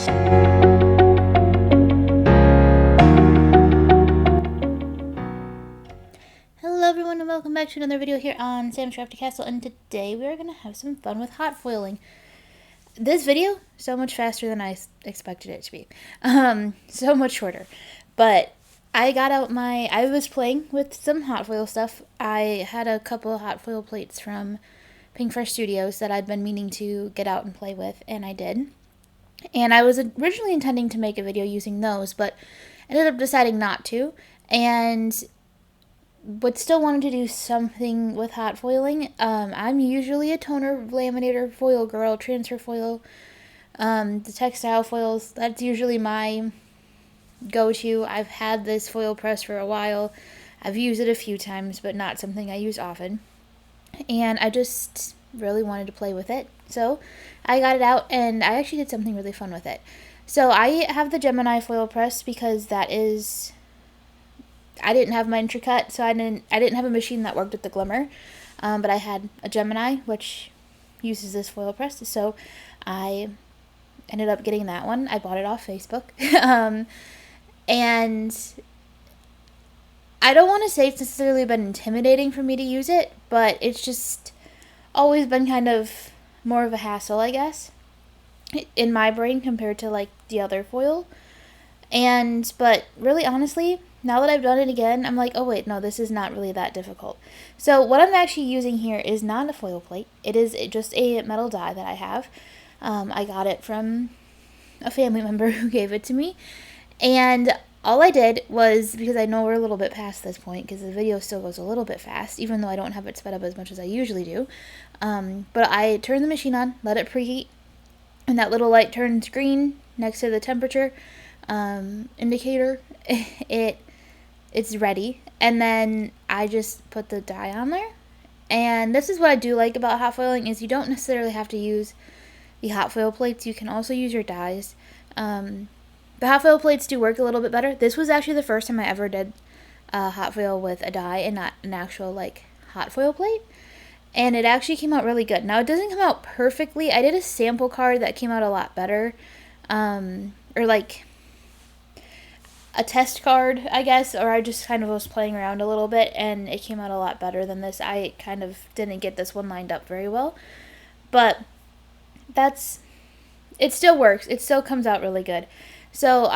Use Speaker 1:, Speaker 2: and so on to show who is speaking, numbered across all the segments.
Speaker 1: Hello everyone and welcome back to another video here on Sam's Crafty Castle, and today we are going to have some fun with hot foiling. This video, so much faster than I expected it to be. So much shorter. But I got out I was playing with some hot foil stuff. I had a couple of hot foil plates from Pink Fresh Studios that I'd been meaning to get out and play with, and I did. And I was originally intending to make a video using those, but ended up deciding not to. But still wanted to do something with hot foiling. I'm usually a toner, laminator, foil girl, transfer foil, the textile foils. That's usually my go-to. I've had this Foilpress for a while. I've used it a few times, but not something I use often. And I just really wanted to play with it. So I got it out, and I actually did something really fun with it. So I have the Gemini Foilpress because I didn't have my intricate, so I didn't have a machine that worked with the glimmer, but I had a Gemini, which uses this foil press, so I ended up getting that one. I bought it off Facebook, and I don't want to say it's necessarily been intimidating for me to use it, but it's just always been kind of more of a hassle, I guess, in my brain compared to like the other foil. But really honestly, now that I've done it again, I'm like, oh wait, no, this is not really that difficult. So what I'm actually using here is not a foil plate. It is just a metal die that I have. I got it from a family member who gave it to me. And all I did was, because I know we're a little bit past this point, because the video still goes a little bit fast, even though I don't have it sped up as much as I usually do. But I turned the machine on, let it preheat, and that little light turns green next to the temperature indicator. It's ready, and then I just put the die on there. And this is what I do like about hot foiling, is you don't necessarily have to use the hot foil plates. You can also use your dies. The hot foil plates do work a little bit better. This was actually the first time I ever did hot foil with a die and not an actual like hot foil plate, and it actually came out really good. Now it doesn't come out perfectly. I did a sample card that came out a lot better, or like a test card, I guess, or I just kind of was playing around a little bit, and it came out a lot better than this. I kind of didn't get this one lined up very well, but it still works. It still comes out really good. So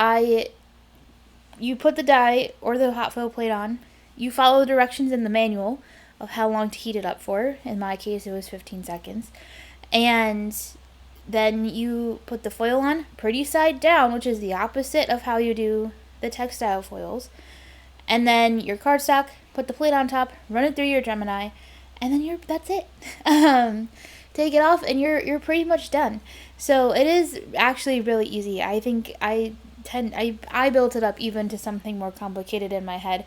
Speaker 1: you put the die or the hot foil plate on, you follow the directions in the manual of how long to heat it up for. In my case, it was 15 seconds, and then you put the foil on pretty side down, which is the opposite of how you do the textile foils, and then your cardstock, put the plate on top, run it through your Gemini, and then that's it. Take it off, and you're pretty much done. So it is actually really easy. I think I built it up even to something more complicated in my head.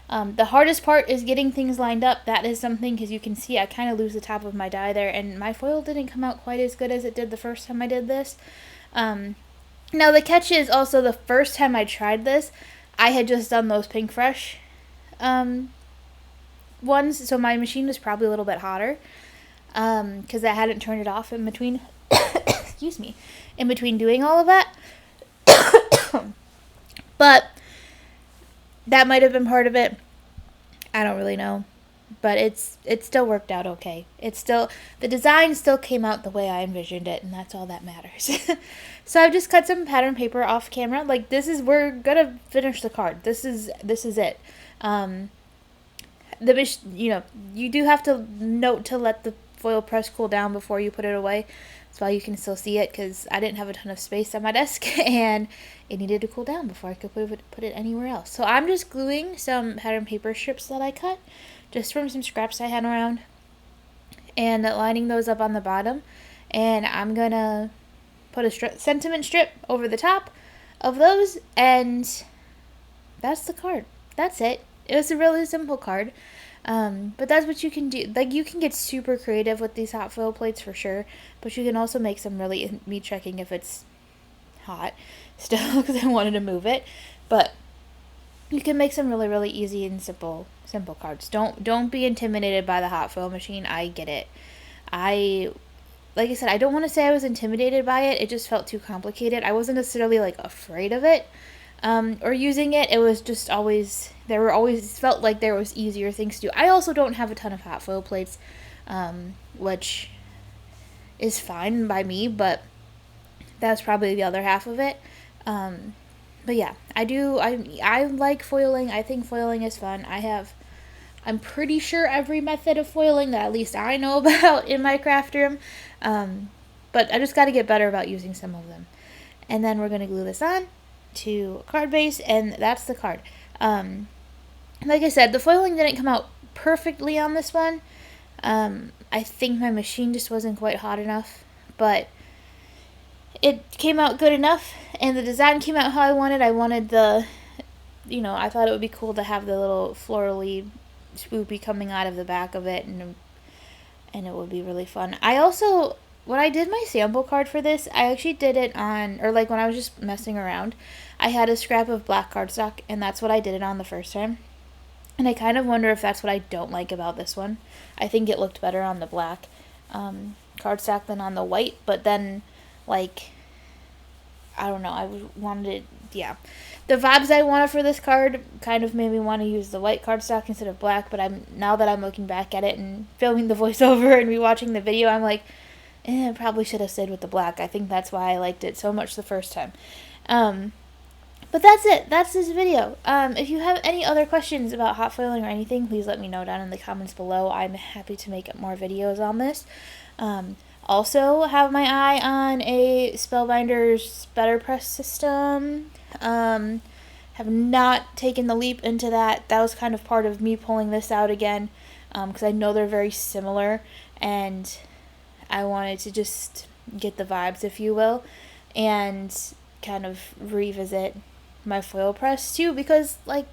Speaker 1: The hardest part is getting things lined up. That is something, because you can see I kind of lose the top of my die there, and my foil didn't come out quite as good as it did the first time I did this. Now, the catch is also, the first time I tried this, I had just done those Pink Fresh ones, so my machine was probably a little bit hotter, because I hadn't turned it off in between, excuse me, in between doing all of that. But that might have been part of it. I don't really know. But it still worked out okay. The design still came out the way I envisioned it, and that's all that matters. So I've just cut some pattern paper off camera. Like, we're gonna finish the card. This is it. You do have to note to let the foil press cool down before you put it away. That's why you can still see it, because I didn't have a ton of space on my desk, and it needed to cool down before I could put it anywhere else. So I'm just gluing some pattern paper strips that I cut, just from some scraps I had around, and lining those up on the bottom. And I'm gonna put a sentiment strip over the top of those, and that's the card. That's it. It was a really simple card. But that's what you can do. Like, you can get super creative with these hot foil plates for sure, but you can also make some really, me checking if it's hot still, because I wanted to move it, but you can make some really, really easy and simple cards. Don't be intimidated by the hot foil machine. I get it. like I said, I don't want to say I was intimidated by it. It just felt too complicated. I wasn't necessarily like afraid of it, or using it. It was just always, there were always, felt like there was easier things to do. I also don't have a ton of hot foil plates, which is fine by me, but that's probably the other half of it. But yeah, I like foiling. I think foiling is fun. I'm pretty sure every method of foiling that at least I know about in my craft room. But I just got to get better about using some of them. And then we're going to glue this on to a card base, and that's the card. Like I said, the foiling didn't come out perfectly on this one. I think my machine just wasn't quite hot enough, but it came out good enough, and the design came out how I wanted. I wanted I thought it would be cool to have the little florally swoopy coming out of the back of it, and it would be really fun. I also, when I did my sample card for this, I actually did it on, or like when I was just messing around, I had a scrap of black cardstock, and that's what I did it on the first time. And I kind of wonder if that's what I don't like about this one. I think it looked better on the black cardstock than on the white, but then, like, I don't know, I wanted it, yeah. The vibes I wanted for this card kind of made me want to use the white cardstock instead of black, but now that I'm looking back at it and filming the voiceover and rewatching the video, I'm like, I probably should have stayed with the black. I think that's why I liked it so much the first time. But that's it. That's this video. If you have any other questions about hot foiling or anything, please let me know down in the comments below. I'm happy to make more videos on this. Also have my eye on a Spellbinder's Foilpress system. Have not taken the leap into that. That was kind of part of me pulling this out again, because I know they're very similar, and I wanted to just get the vibes, if you will, and kind of revisit my foil press too, because, like,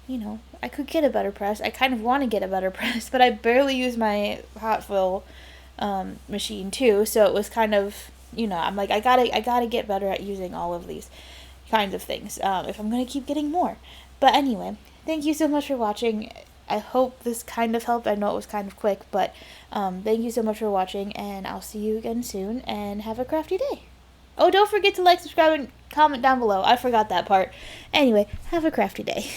Speaker 1: I could get a better press. I kind of want to get a better press, but I barely use my hot foil machine too, so it was kind of, I'm like, I gotta get better at using all of these kinds of things if I'm gonna keep getting more. But anyway, thank you so much for watching. I hope this kind of helped. I know it was kind of quick, but thank you so much for watching, and I'll see you again soon, and have a crafty day. Oh, don't forget to like, subscribe, and comment down below. I forgot that part. Anyway, have a crafty day.